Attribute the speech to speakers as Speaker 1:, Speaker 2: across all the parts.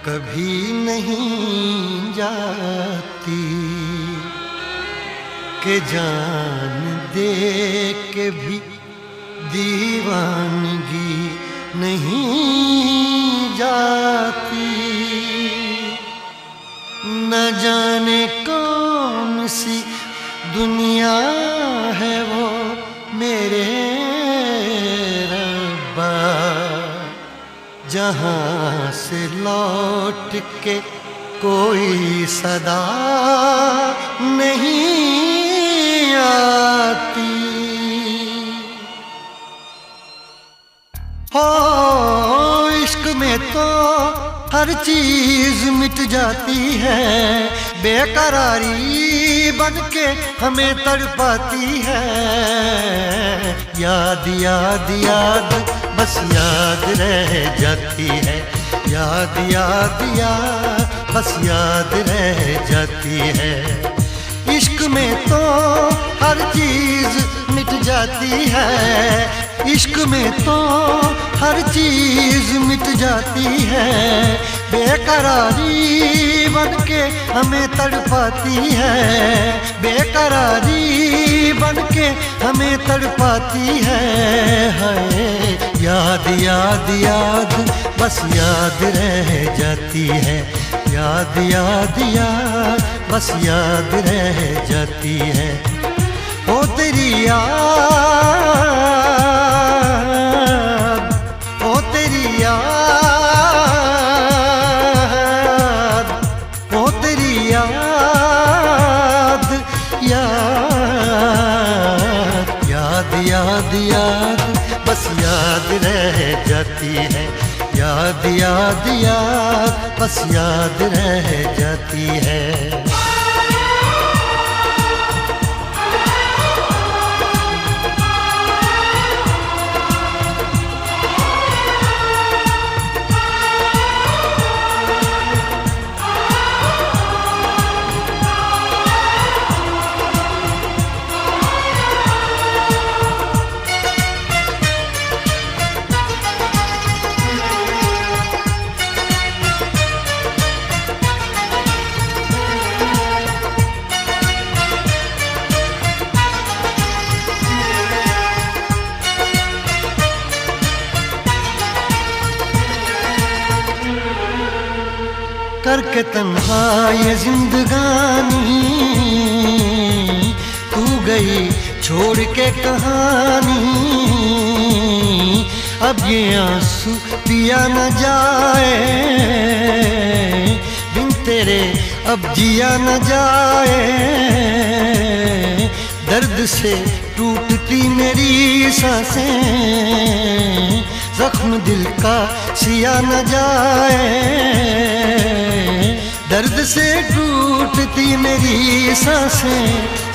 Speaker 1: कभी नहीं जाती कि जान दे के भी दीवानगी नहीं जाती। न जाने कौन सी दुनिया है वो मेरे रब्बा, जहाँ से लौट के कोई सदा नहीं आती। हो इश्क में तो हर चीज मिट जाती है, बेकरारी बनके हमें तड़पाती है। याद याद याद बस याद रह जाती है, याद याद याद बस याद रह जाती है। इश्क में तो हर चीज मिट जाती है, इश्क में तो हर चीज मिट जाती है। बेकरारी बनके हमें तड़पाती है, बेकरारी बनके हमें तड़पाती है। हाय याद याद याद बस याद रह जाती है, याद याद याद बस याद रह जाती है। ओ तेरी याद, ओ तेरी याद, ओ तेरी याद, याद याद याद याद बस याद रह जाती है, याद याद याद बस याद रह जाती है। करके तन्हा ये जिंदगानी तू गई छोड़ के कहानी। अब ये आंसू पिया न जाए, बिन तेरे अब जिया न जाए। दर्द से टूटती मेरी सांसें, जख्म दिल का सिया न जाए। दर्द से टूटती मेरी सांसें,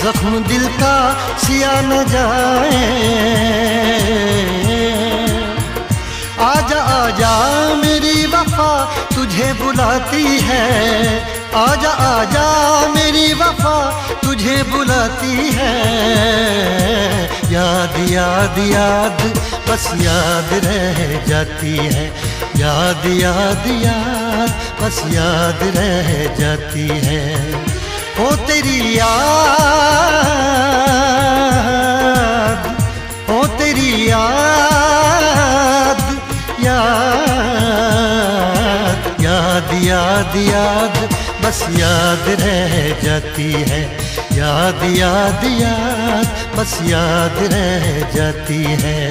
Speaker 1: जख्म दिल का सिया न जाए। आजा आजा मेरी वफा तुझे बुलाती है, आजा आजा मेरी वफा तुझे बुलाती है। याद याद याद बस याद रह जाती है, याद याद याद बस याद रह जाती है। ओ तेरी याद, ओ तेरी याद, याद याद याद याद बस याद रह जाती है, याद याद याद बस याद रह जाती है।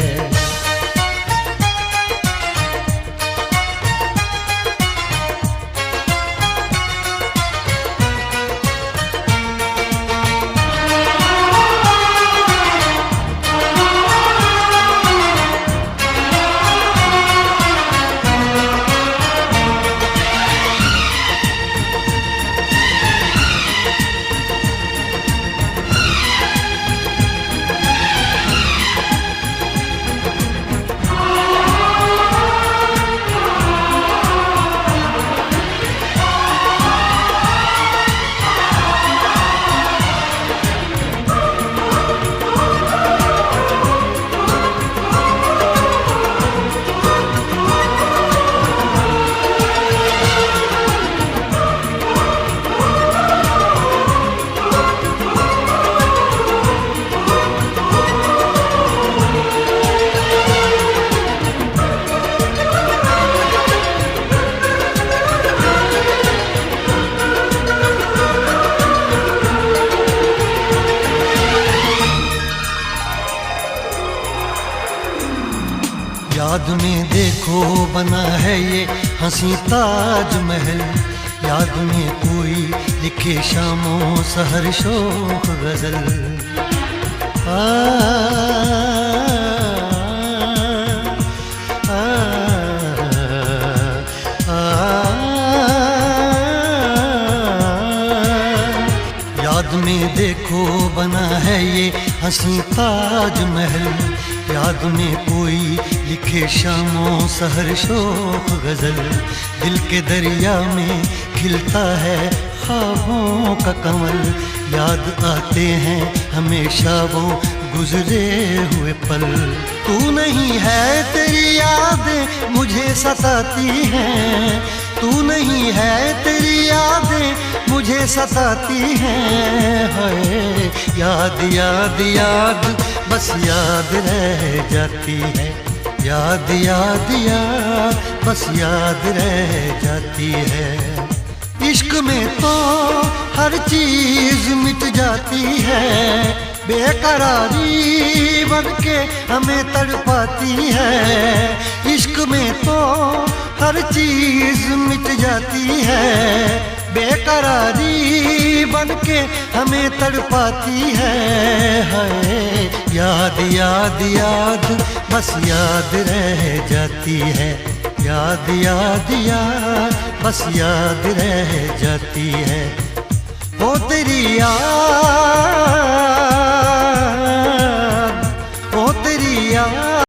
Speaker 1: बना है ये हंसी ताजमहल, याद में कोई लिखे शामों सहर शोख गजल। आ, आ, आ, याद में देखो बना है ये हंसी ताजमहल, याद में कोई लिखे शामों सहर शोख गजल। दिल के दरिया में खिलता है ख्वाबों का कमल, याद आते हैं हमेशा वो गुजरे हुए पल। तू नहीं है तेरी यादें मुझे सताती हैं, तू नहीं है तेरी यादें मुझे सताती हैं। हाय याद याद याद बस याद रह जाती है, याद याद याद बस याद रह जाती है। इश्क में तो हर चीज मिट जाती है, बेकरारी बनके हमें तड़पाती है। इश्क में तो हर चीज मिट जाती है, बेकरारी बनके हमें तड़पाती है। हाय याद याद याद बस याद रह जाती है, याद याद याद बस याद रह जाती है। वो तेरी याद